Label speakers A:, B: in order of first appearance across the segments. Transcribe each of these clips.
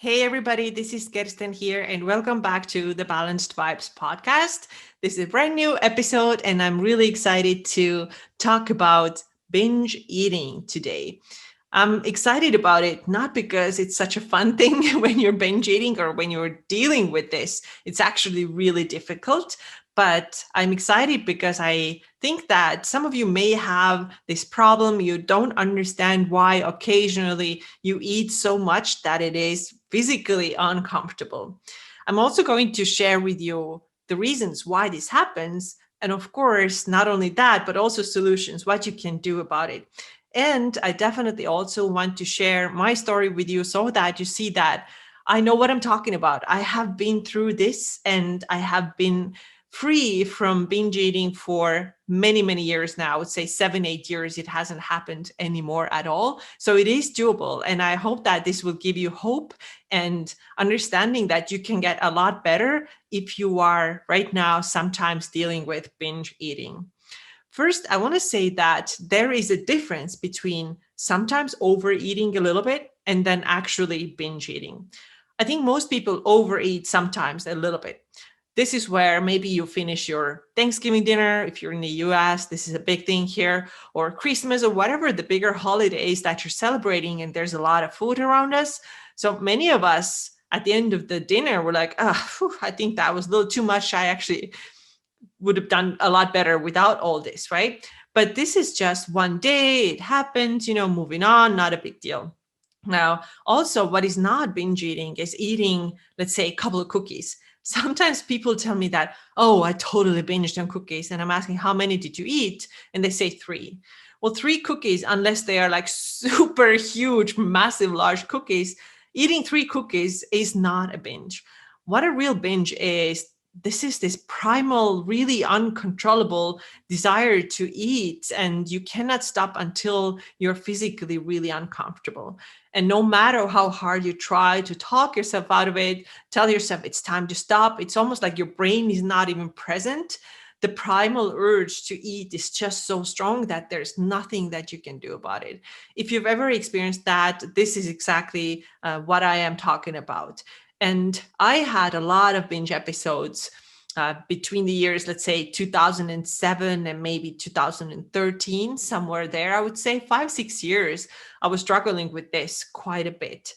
A: Hey, everybody, this is Kirsten here, and welcome back to the Balanced Vibes podcast. This is a brand new episode, and I'm really excited to talk about binge eating today. I'm excited about it, not because it's such a fun thing when you're binge eating or when you're dealing with this. It's actually really difficult, but I'm excited because I think that some of you may have this problem. You don't understand why occasionally you eat so much that it is physically uncomfortable. I'm also going to share with you the reasons why this happens. And of course, not only that, but also solutions, what you can do about it. And I definitely also want to share my story with you so that you see that I know what I'm talking about. I have been through this and I have been free from binge eating for many, many years now. I would say 7, 8 years. It hasn't happened anymore at all. So it is doable. And I hope that this will give you hope and understanding that you can get a lot better if you are right now sometimes dealing with binge eating. First, I want to say that there is a difference between sometimes overeating a little bit and then actually binge eating. I think most people overeat sometimes a little bit. This is where maybe you finish your Thanksgiving dinner. If you're in the US, this is a big thing here, or Christmas, or whatever the bigger holidays that you're celebrating, and there's a lot of food around us. So many of us at the end of the dinner, we're like, I think that was a little too much. I actually would have done a lot better without all this, right? But this is just one day, it happens, moving on, not a big deal. Now, also, what is not binge eating is eating, let's say, a couple of cookies. Sometimes people tell me that, oh, I totally binged on cookies. And I'm asking, how many did you eat? And they say 3. Well, 3 cookies, unless they are like super huge, massive, large cookies, eating 3 cookies is not a binge. What a real binge is, this is this primal, really uncontrollable desire to eat, and you cannot stop until you're physically really uncomfortable. And no matter how hard you try to talk yourself out of it, tell yourself it's time to stop, it's almost like your brain is not even present. The primal urge to eat is just so strong that there's nothing that you can do about it. If you've ever experienced that, this is exactly what I am talking about. And I had a lot of binge episodes between the years, let's say 2007 and maybe 2013, somewhere there. I would say 5, 6 years, I was struggling with this quite a bit.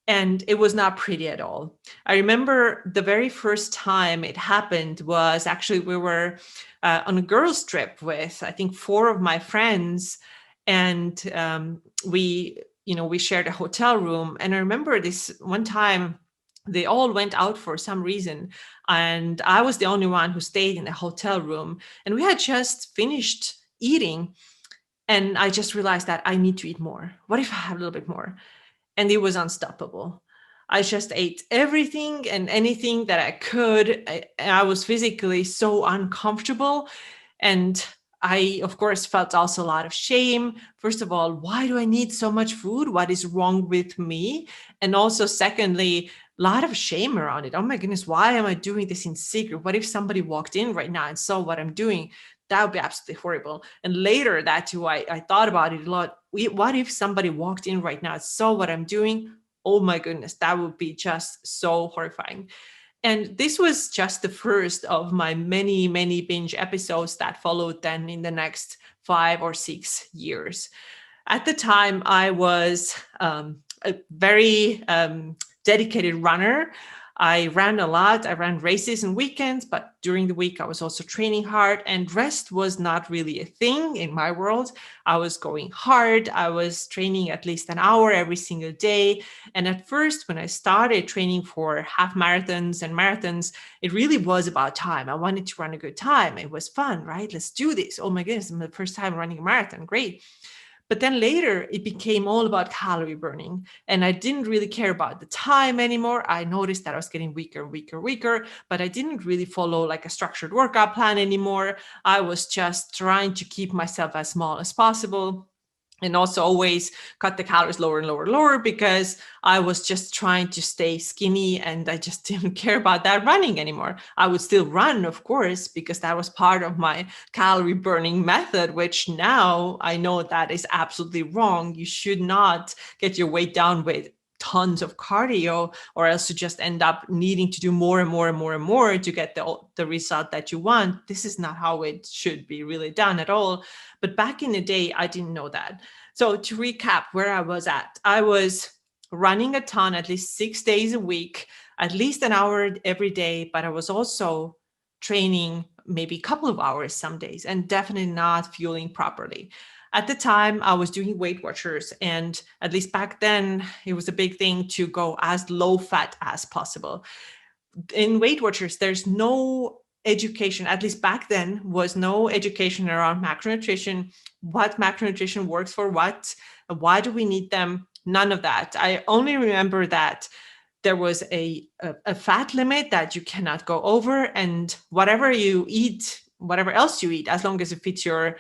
A: And it was not pretty at all. I remember the very first time it happened was actually we were on a girls' trip with, I think, 4 of my friends. And we shared a hotel room. And I remember this one time, they all went out for some reason, and I was the only one who stayed in the hotel room, and we had just finished eating, and I just realized that I need to eat more. What if I have a little bit more? And it was unstoppable. I just ate everything and anything that I could. I was physically so uncomfortable, and I, of course, felt also a lot of shame. First of all, why do I need so much food? What is wrong with me? And also, secondly, a lot of shame around it. Oh my goodness, why am I doing this in secret? What if somebody walked in right now and saw what I'm doing? That would be absolutely horrible. And later, that too, I thought about it a lot. What if somebody walked in right now and saw what I'm doing? Oh my goodness, that would be just so horrifying. And this was just the first of my many, many binge episodes that followed then in the next 5 or 6 years. At the time, I was a very dedicated runner. I ran a lot. I ran races and weekends, but during the week, I was also training hard, and rest was not really a thing in my world. I was going hard. I was training at least an hour every single day. And at first, when I started training for half marathons and marathons, it really was about time. I wanted to run a good time. It was fun, right? Let's do this. Oh my goodness, I'm the first time running a marathon. Great. But then later it became all about calorie burning. And I didn't really care about the time anymore. I noticed that I was getting weaker, weaker, weaker, but I didn't really follow like a structured workout plan anymore. I was just trying to keep myself as small as possible, and also always cut the calories lower and lower and lower, because I was just trying to stay skinny, and I just didn't care about that running anymore. I would still run, of course, because that was part of my calorie burning method, which now I know that is absolutely wrong. You should not get your weight down with tons of cardio, or else you just end up needing to do more and more and more and more to get the result that you want. This is not how it should be really done at all. But back in the day, I didn't know that. So to recap where I was at, I was running a ton at least 6 days a week, at least an hour every day, but I was also training maybe a couple of hours some days and definitely not fueling properly. At the time, I was doing Weight Watchers, and at least back then, it was a big thing to go as low fat as possible. In Weight Watchers, there's no education, at least back then, was no education around macronutrition, what macronutrition works for what, why do we need them, none of that. I only remember that there was a fat limit that you cannot go over, and whatever you eat, whatever else you eat, as long as it fits your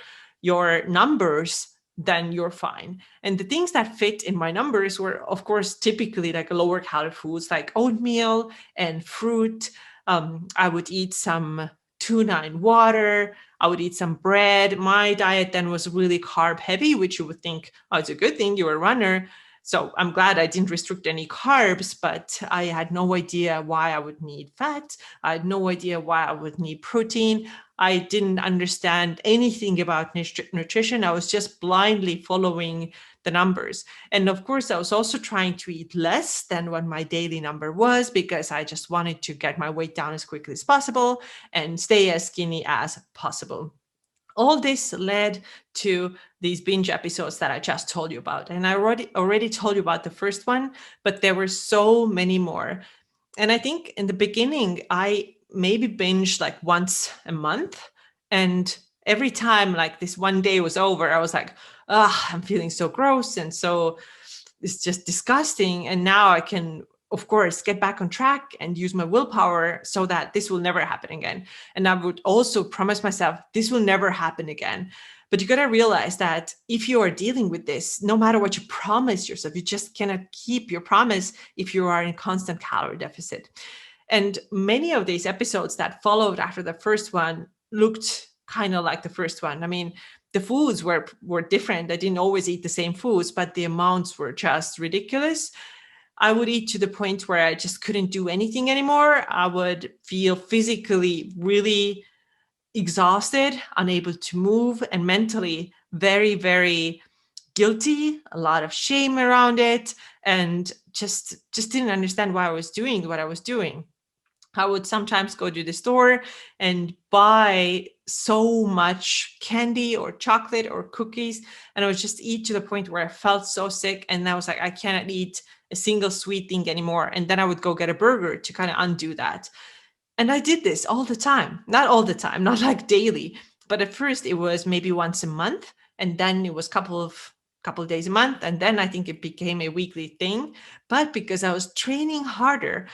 A: numbers, then you're fine. And the things that fit in my numbers were, of course, typically like lower calorie foods like oatmeal and fruit. I would eat some tuna and water. I would eat some bread. My diet then was really carb heavy, which you would think, oh, it's a good thing you're a runner. So I'm glad I didn't restrict any carbs, but I had no idea why I would need fat. I had no idea why I would need protein. I didn't understand anything about nutrition. I was just blindly following the numbers. And of course, I was also trying to eat less than what my daily number was, because I just wanted to get my weight down as quickly as possible and stay as skinny as possible. All this led to these binge episodes that I just told you about. And I already told you about the first one, but there were so many more. And I think in the beginning, I maybe binged like once a month. And every time like this one day was over, I was like, ah, I'm feeling so gross. And so it's just disgusting. And now I can, of course, get back on track and use my willpower so that this will never happen again. And I would also promise myself, this will never happen again. But you got to realize that if you are dealing with this, no matter what you promise yourself, you just cannot keep your promise if you are in constant calorie deficit. And many of these episodes that followed after the first one looked kind of like the first one. I mean, the foods were different. I didn't always eat the same foods, but the amounts were just ridiculous. I would eat to the point where I just couldn't do anything anymore. I would feel physically really exhausted, unable to move, and mentally very, very guilty, a lot of shame around it, and just didn't understand why I was doing what I was doing. I would sometimes go to the store and buy so much candy or chocolate or cookies, and I would just eat to the point where I felt so sick. And I was like, I cannot eat a single sweet thing anymore. And then I would go get a burger to kind of undo that. And I did this all the time, not all the time, not like daily, but at first it was maybe once a month. And then it was couple of days a month. And then I think it became a weekly thing. But because I was training harder,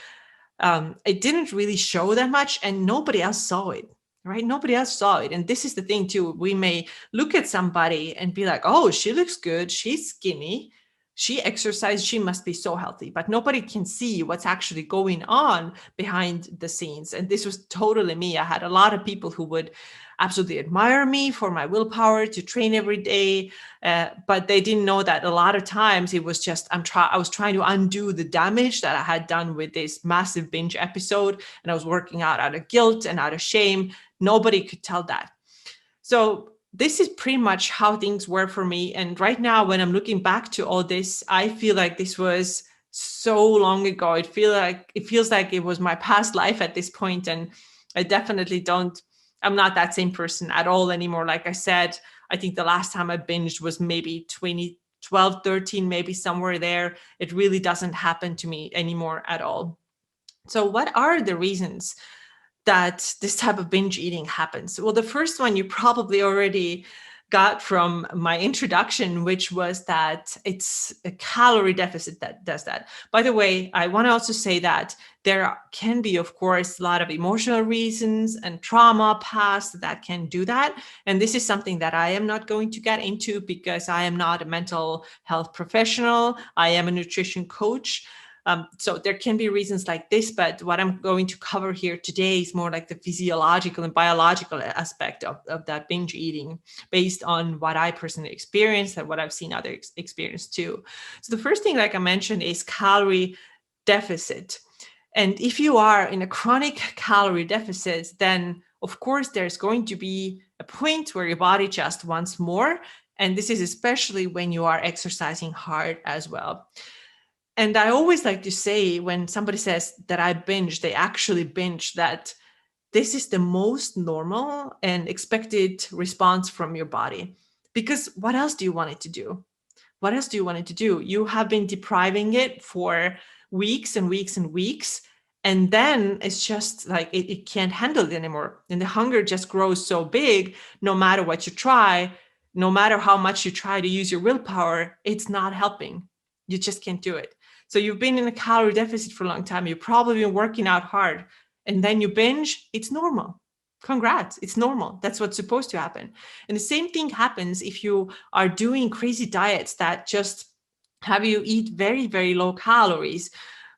A: it didn't really show that much, and nobody else saw it, right? Nobody else saw it. And this is the thing too. We may look at somebody and be like, oh, she looks good. She's skinny. She exercised. She must be so healthy. But nobody can see what's actually going on behind the scenes. And this was totally me. I had a lot of people who would absolutely admire me for my willpower to train every day. But they didn't know that a lot of times it was just, I was trying to undo the damage that I had done with this massive binge episode. And I was working out of guilt and out of shame. Nobody could tell that. So this is pretty much how things were for me. And right now, when I'm looking back to all this, I feel like this was so long ago. It feels like it was my past life at this point. And I definitely I'm not that same person at all anymore. Like I said, I think the last time I binged was maybe 2012, 13, maybe somewhere there. It really doesn't happen to me anymore at all. So what are the reasons that this type of binge eating happens? Well, the first one you probably already got from my introduction, which was that it's a calorie deficit that does that. By the way, I want to also say that there can be, of course, a lot of emotional reasons and trauma past that can do that. And this is something that I am not going to get into because I am not a mental health professional. I am a nutrition coach. So there can be reasons like this, but what I'm going to cover here today is more like the physiological and biological aspect of that binge eating, based on what I personally experienced and what I've seen others experience too. So the first thing, like I mentioned, is calorie deficit. And if you are in a chronic calorie deficit, then of course there's going to be a point where your body just wants more. And this is especially when you are exercising hard as well. And I always like to say, when somebody says that I binge, they actually binge, that this is the most normal and expected response from your body. Because what else do you want it to do? What else do you want it to do? You have been depriving it for weeks and weeks and weeks. And then it's just like it can't handle it anymore. And the hunger just grows so big, no matter what you try, no matter how much you try to use your willpower, it's not helping. You just can't do it. So you've been in a calorie deficit for a long time. You've probably been working out hard, and then you binge. It's normal. Congrats. It's normal. That's what's supposed to happen. And the same thing happens if you are doing crazy diets that just have you eat very, very low calories.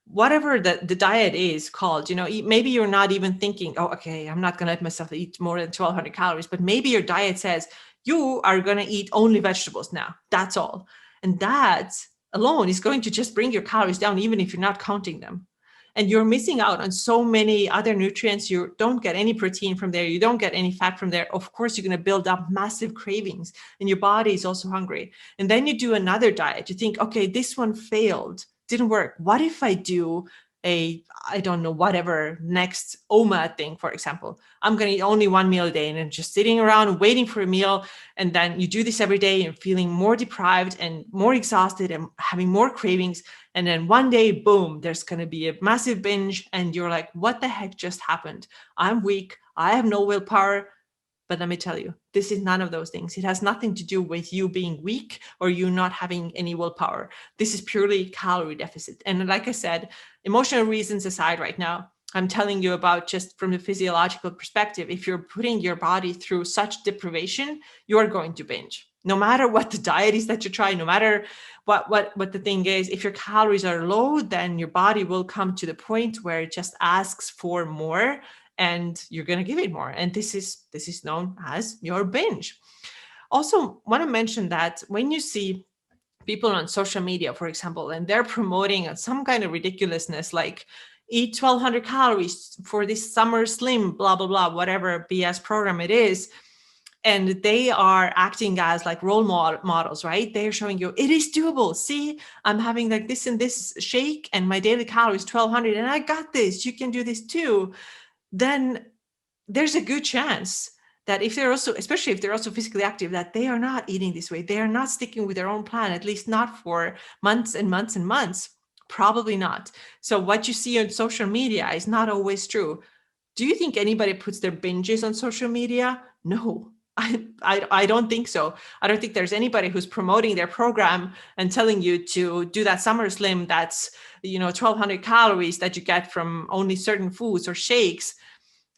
A: Whatever the diet is called, maybe you're not even thinking, oh, okay, I'm not going to let myself eat more than 1,200 calories. But maybe your diet says you are going to eat only vegetables now. That's all. And that alone is going to just bring your calories down, even if you're not counting them. And you're missing out on so many other nutrients. You don't get any protein from there. You don't get any fat from there. Of course, you're going to build up massive cravings, and your body is also hungry. And then you do another diet. You think, okay, this one failed, didn't work. What if I do I don't know, whatever next OMA thing, for example? I'm going to eat only one meal a day and then just sitting around waiting for a meal. And then you do this every day and feeling more deprived and more exhausted and having more cravings. And then one day, boom, there's going to be a massive binge. And you're like, what the heck just happened? I'm weak. I have no willpower. But let me tell you, this is none of those things. It has nothing to do with you being weak or you not having any willpower. This is purely calorie deficit. And like I said, emotional reasons aside right now, I'm telling you about just from a physiological perspective. If you're putting your body through such deprivation, you are going to binge. No matter what the diet is that you try, no matter what the thing is, if your calories are low, then your body will come to the point where it just asks for more, and you're going to give it more. And this is known as your binge. Also want to mention that when you see people on social media, for example, and they're promoting some kind of ridiculousness like eat 1,200 calories for this summer slim, blah, blah, blah, whatever BS program it is, and they are acting as like role models, right? They're showing you it is doable. See, I'm having like this and this shake and my daily calories 1,200 and I got this. You can do this too. Then there's a good chance that if they're also, especially if they're also physically active, that they are not eating this way. They are not sticking with their own plan, at least not for months and months and months. Probably not. So what you see on social media is not always true. Do you think anybody puts their binges on social media? No. I don't think so. I don't think there's anybody who's promoting their program and telling you to do that summer slim that's 1,200 calories that you get from only certain foods or shakes.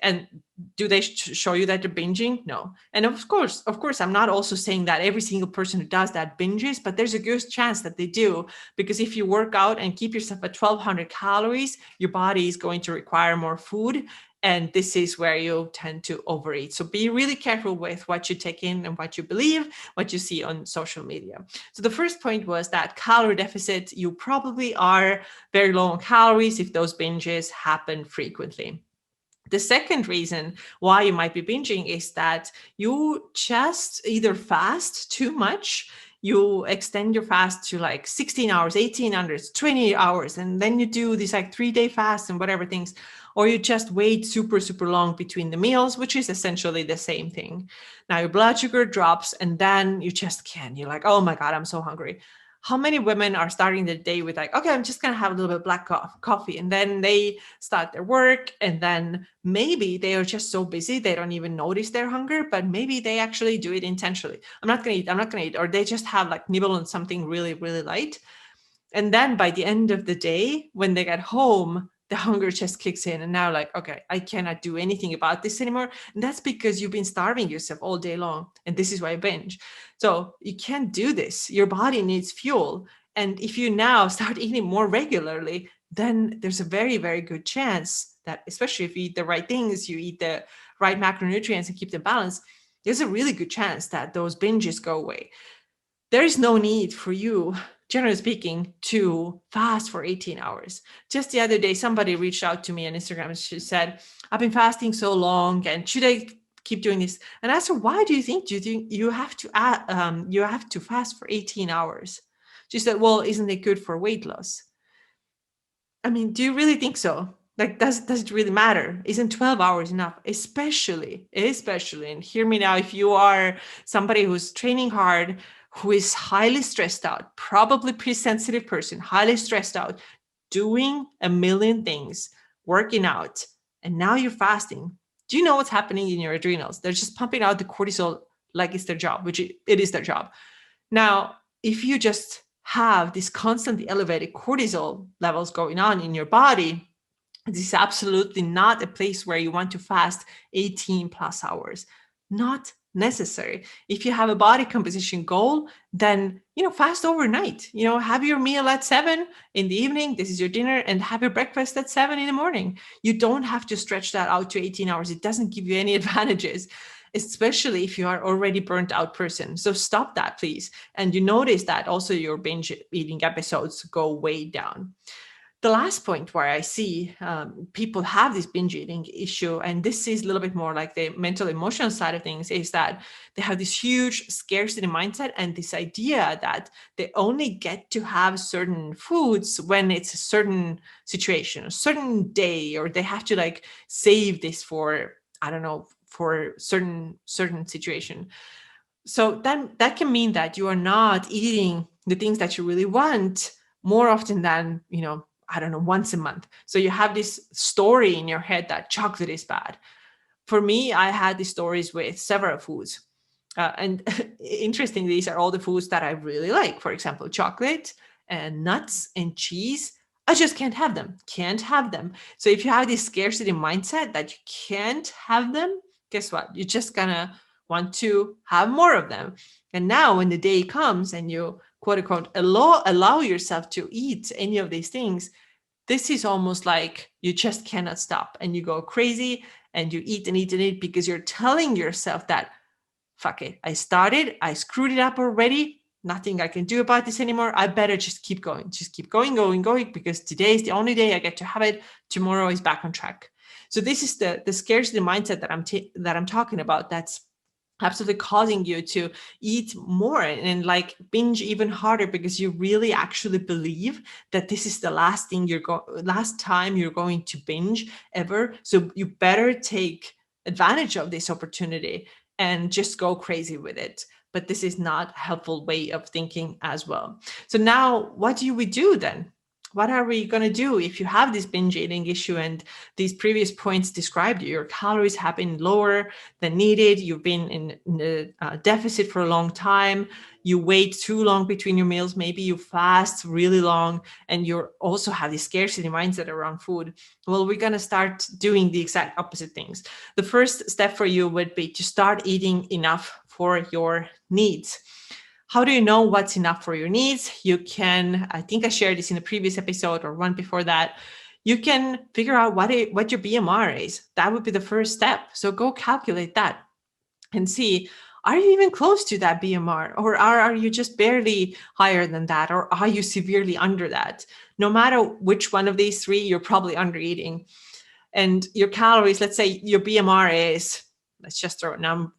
A: And do they show you that they're binging? No. And of course, I'm not also saying that every single person who does that binges, but there's a good chance that they do, because if you work out and keep yourself at 1,200 calories, your body is going to require more food. And this is where you tend to overeat. So be really careful with what you take in and what you believe, what you see on social media. So the first point was that calorie deficit, you probably are very low on calories if those binges happen frequently. The second reason why you might be binging is that you just either fast too much. You extend your fast to like 16 hours, 18 hours, 20 hours, and then you do these like 3-day fasts and whatever things, or you just wait super, super long between the meals, which is essentially the same thing. Now your blood sugar drops and then you just can't. You're like, oh my God, I'm so hungry. How many women are starting the day with like, okay, I'm just going to have a little bit of black coffee. And then they start their work. And then maybe they are just so busy, they don't even notice their hunger, but maybe they actually do it intentionally. I'm not going to eat. Or they just have like nibble on something really, really light. And then by the end of the day, when they get home, the hunger just kicks in. And now like, okay, I cannot do anything about this anymore. And that's because you've been starving yourself all day long. And this is why I binge. So you can't do this. Your body needs fuel. And if you now start eating more regularly, then there's a very, very good chance that, especially if you eat the right things, you eat the right macronutrients and keep them balanced, there's a really good chance that those binges go away. There is no need for you, generally speaking, to fast for 18 hours. Just the other day, somebody reached out to me on Instagram and she said, I've been fasting so long and should I keep doing this? And I asked her, why do you think you have to you have to fast for 18 hours? She said, well, isn't it good for weight loss? I mean, do you really think so? Like, does it really matter? Isn't 12 hours enough? Especially, and hear me now, if you are somebody who's training hard, who is highly stressed out, probably pre-sensitive person, highly stressed out, doing a million things, working out, and now you're fasting. Do you know what's happening in your adrenals? They're just pumping out the cortisol like it's their job, which it is their job. Now, if you just have these constantly elevated cortisol levels going on in your body, this is absolutely not a place where you want to fast 18 plus hours. Not necessary. If you have a body composition goal, then, fast overnight. Have your meal at 7 in the evening. This is your dinner, and have your breakfast at 7 in the morning. You don't have to stretch that out to 18 hours. It doesn't give you any advantages, especially if you are already burnt out person. So stop that, please. And you notice that also your binge eating episodes go way down. The last point where I see people have this binge eating issue, and this is a little bit more like the mental emotional side of things, is that they have this huge scarcity mindset and this idea that they only get to have certain foods when it's a certain situation, a certain day, or they have to like save this for, I don't know, for certain situation. So then that can mean that you are not eating the things that you really want more often than, I don't know, once a month. So you have this story in your head that chocolate is bad. For me, I had these stories with several foods. And interesting, these are all the foods that I really like. For example, chocolate and nuts and cheese. I just can't have them. Can't have them. So if you have this scarcity mindset that you can't have them, guess what? You're just gonna want to have more of them. And now when the day comes and you quote unquote allow yourself to eat any of these things, this is almost like you just cannot stop and you go crazy and you eat and eat and eat because you're telling yourself that, fuck it, I started, I screwed it up already, nothing I can do about this anymore. I better just keep going, going, because today is the only day I get to have it. Tomorrow is back on track. So this is the scarcity mindset that I'm talking about. That's absolutely causing you to eat more and like binge even harder because you really actually believe that this is the last time you're going to binge ever. So you better take advantage of this opportunity and just go crazy with it. But this is not a helpful way of thinking as well. So now what do we do then? What are we going to do if you have this binge eating issue and these previous points described? Your calories have been lower than needed. You've been in a deficit for a long time. You wait too long between your meals. Maybe you fast really long and you also have this scarcity mindset around food. Well, we're going to start doing the exact opposite things. The first step for you would be to start eating enough for your needs. How do you know what's enough for your needs? You can, I think I shared this in a previous episode or one before that. You can figure out what your BMR is. That would be the first step. So go calculate that and see, are you even close to that BMR? Or are you just barely higher than that? Or are you severely under that? No matter which one of these three, you're probably under eating. And your calories, let's say your BMR is, let's just throw a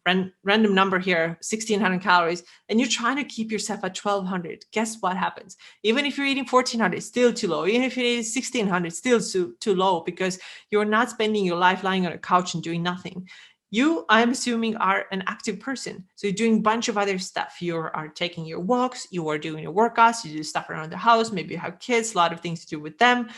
A: random number here, 1,600 calories, and you're trying to keep yourself at 1,200. Guess what happens? Even if you're eating 1,400, still too low. Even if you're eating 1,600, still too low because you're not spending your life lying on a couch and doing nothing. You, I'm assuming, are an active person. So you're doing a bunch of other stuff. You are taking your walks, you are doing your workouts, you do stuff around the house, maybe you have kids, a lot of things to do with them.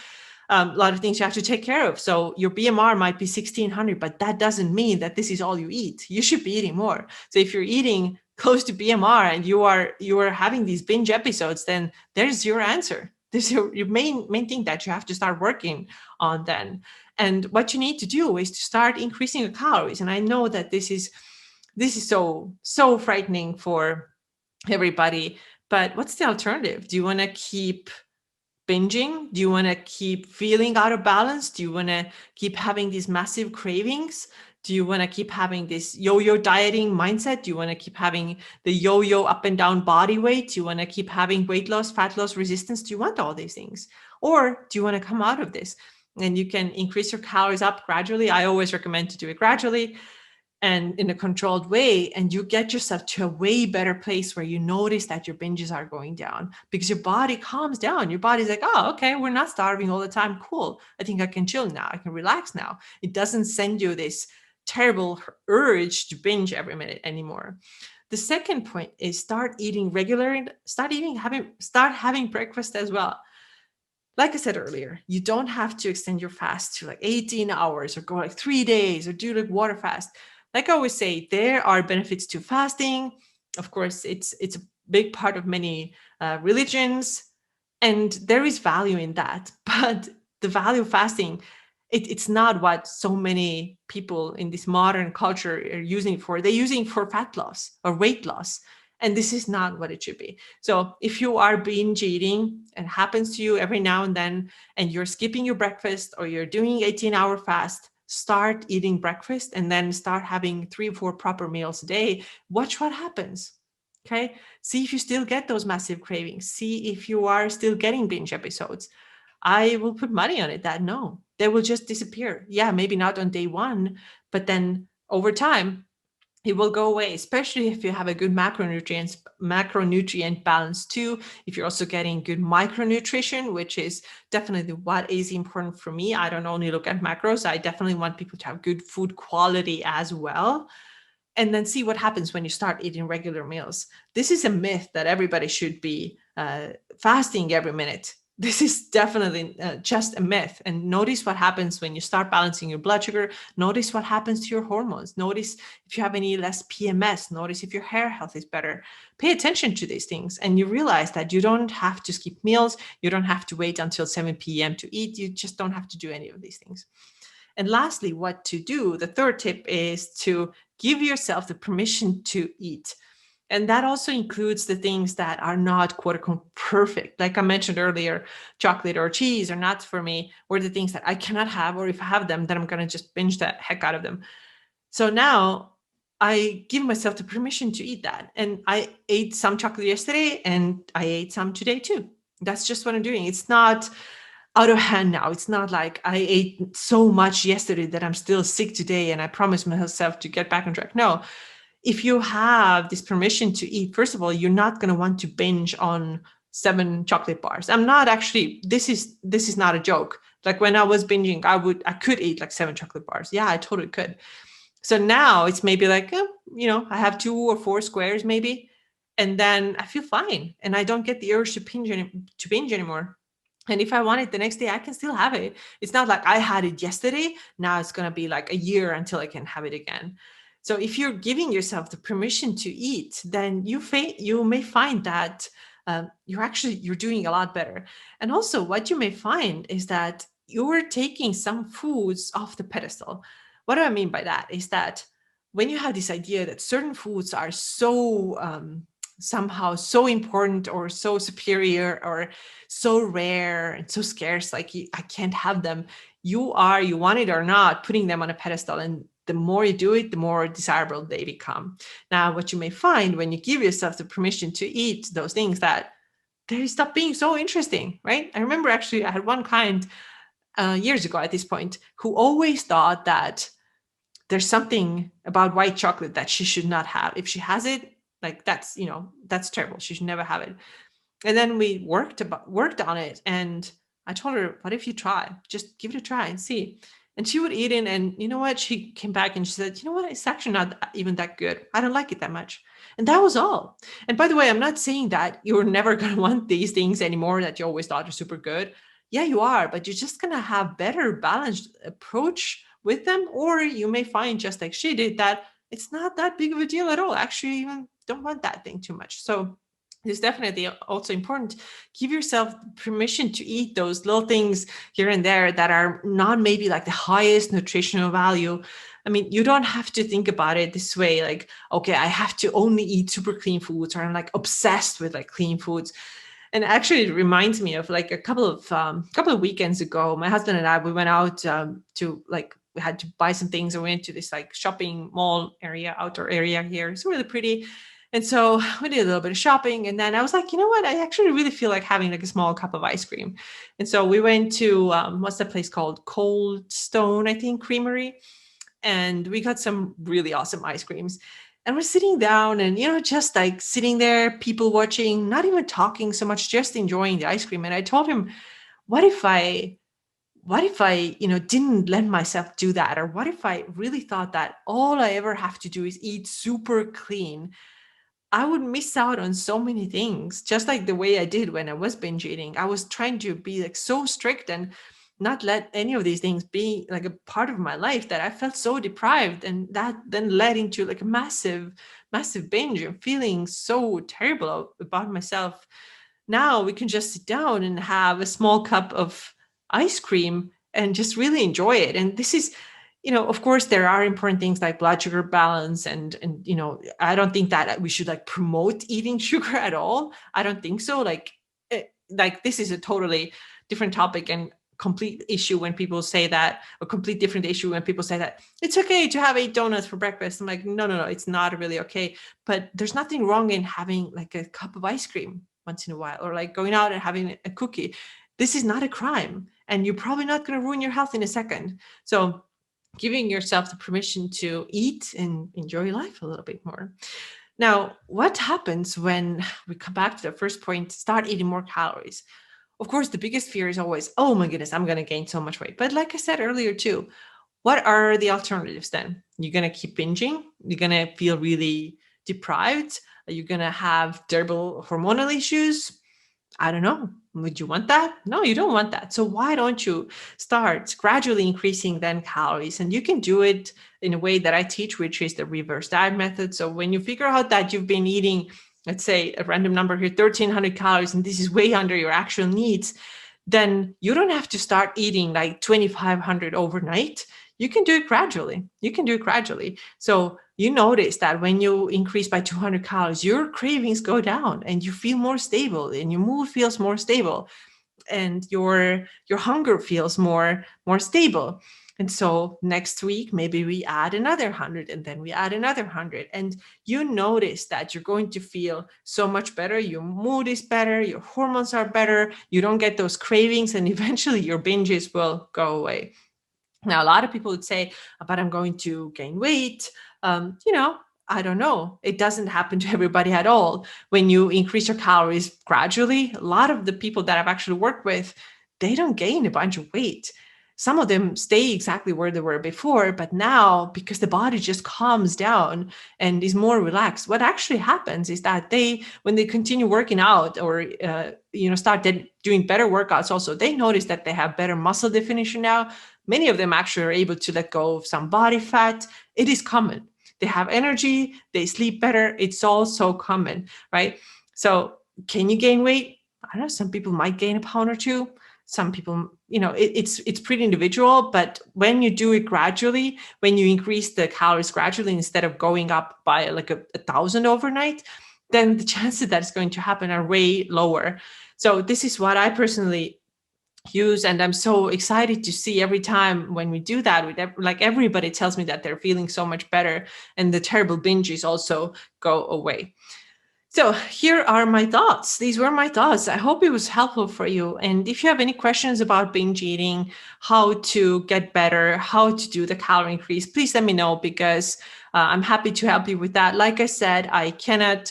A: A lot of things you have to take care of. So your BMR might be 1,600, but that doesn't mean that this is all you eat. You should be eating more. So if you're eating close to BMR and you are having these binge episodes, then there's your answer. This is your main thing that you have to start working on then. And what you need to do is to start increasing your calories. And I know that this is so frightening for everybody, But what's the alternative? Do you want to keep binging? Do you want to keep feeling out of balance? Do you want to keep having these massive cravings? Do you want to keep having this yo-yo dieting mindset? Do you want to keep having the yo-yo up and down body weight? Do you want to keep having weight loss, fat loss, resistance? Do you want all these things? Or do you want to come out of this? And you can increase your calories up gradually. I always recommend to do it gradually and in a controlled way, and you get yourself to a way better place where you notice that your binges are going down because your body calms down. Your body's like, oh, okay, we're not starving all the time. Cool. I think I can chill now. I can relax now. It doesn't send you this terrible urge to binge every minute anymore. The second point is start eating regular, start having breakfast as well. Like I said earlier, you don't have to extend your fast to like 18 hours or go like 3 days or do like water fast. Like I always say, there are benefits to fasting. Of course, it's a big part of many religions, and there is value in that. But the value of fasting, it's not what so many people in this modern culture are using it for. They're using it for fat loss or weight loss. And this is not what it should be. So if you are binge eating and it happens to you every now and then, and you're skipping your breakfast or you're doing 18-hour fast, start eating breakfast and then start having 3 or 4 proper meals a day. Watch what happens. Okay. See if you still get those massive cravings. See if you are still getting binge episodes. I will put money on it that no, they will just disappear. Yeah, maybe not on day one, but then over time, it will go away, especially if you have a good macronutrient balance too. If you're also getting good micronutrition, which is definitely what is important for me. I don't only look at macros. I definitely want people to have good food quality as well. And then see what happens when you start eating regular meals. This is a myth that everybody should be fasting every minute. This is definitely just a myth. And notice what happens when you start balancing your blood sugar. Notice what happens to your hormones. Notice if you have any less PMS. Notice if your hair health is better. Pay attention to these things, and you realize that you don't have to skip meals. You don't have to wait until 7 p.m. to eat. You just don't have to do any of these things. And lastly, what to do, the third tip is to give yourself the permission to eat. And that also includes the things that are not quote unquote perfect. Like I mentioned earlier, chocolate or cheese are not for me, or the things that I cannot have, or if I have them, then I'm going to just binge the heck out of them. So now I give myself the permission to eat that. And I ate some chocolate yesterday and I ate some today too. That's just what I'm doing. It's not out of hand now. It's not like I ate so much yesterday that I'm still sick today and I promised myself to get back on track. No, if you have this permission to eat, first of all, you're not going to want to binge on 7 chocolate bars. I'm not actually, this is not a joke. Like when I was binging, I could eat like 7 chocolate bars. Yeah, I totally could. So now it's maybe like, I have 2 or 4 squares maybe, and then I feel fine and I don't get the urge to binge anymore. And if I want it the next day, I can still have it. It's not like I had it yesterday. Now it's going to be like a year until I can have it again. So if you're giving yourself the permission to eat, then you may find that you're doing a lot better. And also what you may find is that you're taking some foods off the pedestal. What do I mean by that? Is that when you have this idea that certain foods are so somehow so important or so superior or so rare and so scarce, like I can't have them, you want it or not, putting them on a pedestal. And the more you do it, the more desirable they become. Now, what you may find when you give yourself the permission to eat those things, that they stop being so interesting, right? I remember actually I had one client years ago at this point who always thought that there's something about white chocolate that she should not have. If she has it, like that's terrible. She should never have it. And then we worked on it, and I told her, what if you try? Just give it a try and see. And she would eat it, and you know what? She came back and she said, you know what? It's actually not even that good. I don't like it that much. And that was all. And by the way, I'm not saying that you're never going to want these things anymore that you always thought are super good. Yeah, you are, but you're just going to have better balanced approach with them. Or you may find, just like she did, that it's not that big of a deal at all. Actually, you even don't want that thing too much. So it's definitely also important. Give yourself permission to eat those little things here and there that are not maybe like the highest nutritional value, I mean, you don't have to think about it this way, like, okay, I have to only eat super clean foods, or I'm like obsessed with like clean foods. And actually, it reminds me of like a couple of weekends ago, my husband and I, we went out to like, we had to buy some things, and we went to this like shopping mall area, outdoor area here. It's really pretty. And so we did a little bit of shopping, and then I was like, you know what? I actually really feel like having like a small cup of ice cream. And so we went to what's that place called? Cold Stone, I think, Creamery, and we got some really awesome ice creams. And we're sitting down and, just like sitting there, people watching, not even talking so much, just enjoying the ice cream. And I told him, what if I, didn't let myself do that? Or what if I really thought that all I ever have to do is eat super clean? I would miss out on so many things, just like the way I did when I was binge eating. I was trying to be like so strict and not let any of these things be like a part of my life, that I felt so deprived. And that then led into like a massive, massive binge and feeling so terrible about myself. Now we can just sit down and have a small cup of ice cream and just really enjoy it. And this is, of course, there are important things like blood sugar balance, and I don't think that we should like promote eating sugar at all. I don't think so. Like this is a totally different topic and complete issue when people say that, a complete different issue when people say that it's okay to have 8 donuts for breakfast. I'm like, no, it's not really okay. But there's nothing wrong in having like a cup of ice cream once in a while, or like going out and having a cookie. This is not a crime, and you're probably not going to ruin your health in a second. So giving yourself the permission to eat and enjoy life a little bit more. Now, what happens when we come back to the first point, start eating more calories? Of course, the biggest fear is always, oh my goodness, I'm going to gain so much weight. But like I said earlier too, what are the alternatives then? You're going to keep binging. You're going to feel really deprived. Are you going to have terrible hormonal issues? I don't know. Would you want that? No, you don't want that. So why don't you start gradually increasing then calories? And you can do it in a way that I teach, which is the reverse diet method. So when you figure out that you've been eating, let's say a random number here, 1,300 calories, and this is way under your actual needs, then you don't have to start eating like 2,500 overnight. You can do it gradually. So you notice that when you increase by 200 calories, your cravings go down and you feel more stable and your mood feels more stable and your hunger feels more stable. And so next week, maybe we add another 100, and then we add another 100. And you notice that you're going to feel so much better. Your mood is better. Your hormones are better. You don't get those cravings, and eventually your binges will go away. Now, a lot of people would say, but I'm going to gain weight. I don't know. It doesn't happen to everybody at all. When you increase your calories gradually, a lot of the people that I've actually worked with, they don't gain a bunch of weight. Some of them stay exactly where they were before, but now because the body just calms down and is more relaxed, what actually happens is that when they continue working out or start doing better workouts, also they notice that they have better muscle definition now. Many of them actually are able to let go of some body fat. It is common. They have energy, they sleep better. It's all so common, right? So can you gain weight? I don't know, some people might gain a pound or two. Some people, it's pretty individual, but when you do it gradually, when you increase the calories gradually instead of going up by like 1,000 overnight, then the chances that it's going to happen are way lower. So this is what I personally use, and I'm so excited to see every time when we do that, like everybody tells me that they're feeling so much better and the terrible binges also go away. So here are my thoughts. These were my thoughts. I hope it was helpful for you. And if you have any questions about binge eating, how to get better, how to do the calorie increase, please let me know, because I'm happy to help you with that. Like I said, I cannot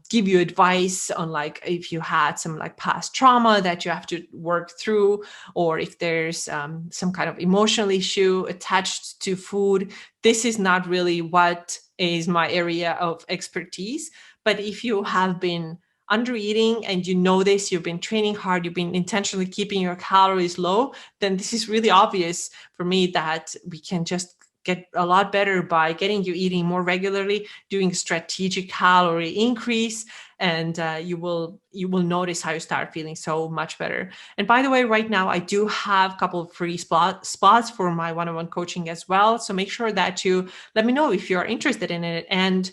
A: give you advice on like if you had some like past trauma that you have to work through, or if there's some kind of emotional issue attached to food. This is not really what is my area of expertise. But if you have been under eating and you know this, you've been training hard, you've been intentionally keeping your calories low, then this is really obvious for me that we can just get a lot better by getting you eating more regularly, doing strategic calorie increase, and you will notice how you start feeling so much better. And by the way, right now I do have a couple of free spots for my one-on-one coaching as well. So make sure that you let me know if you're interested in it. And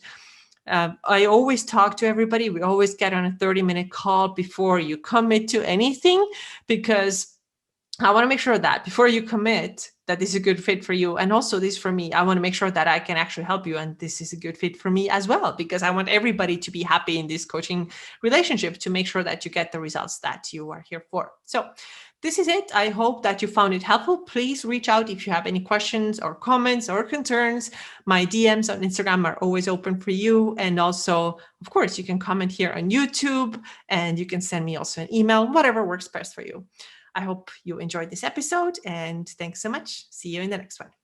A: I always talk to everybody. We always get on a 30-minute call before you commit to anything, because I want to make sure that before you commit, that this is a good fit for you. And also this for me, I want to make sure that I can actually help you. And this is a good fit for me as well, because I want everybody to be happy in this coaching relationship, to make sure that you get the results that you are here for. So this is it. I hope that you found it helpful. Please reach out if you have any questions or comments or concerns. My DMs on Instagram are always open for you. And also, of course, you can comment here on YouTube, and you can send me also an email, whatever works best for you. I hope you enjoyed this episode, and thanks so much. See you in the next one.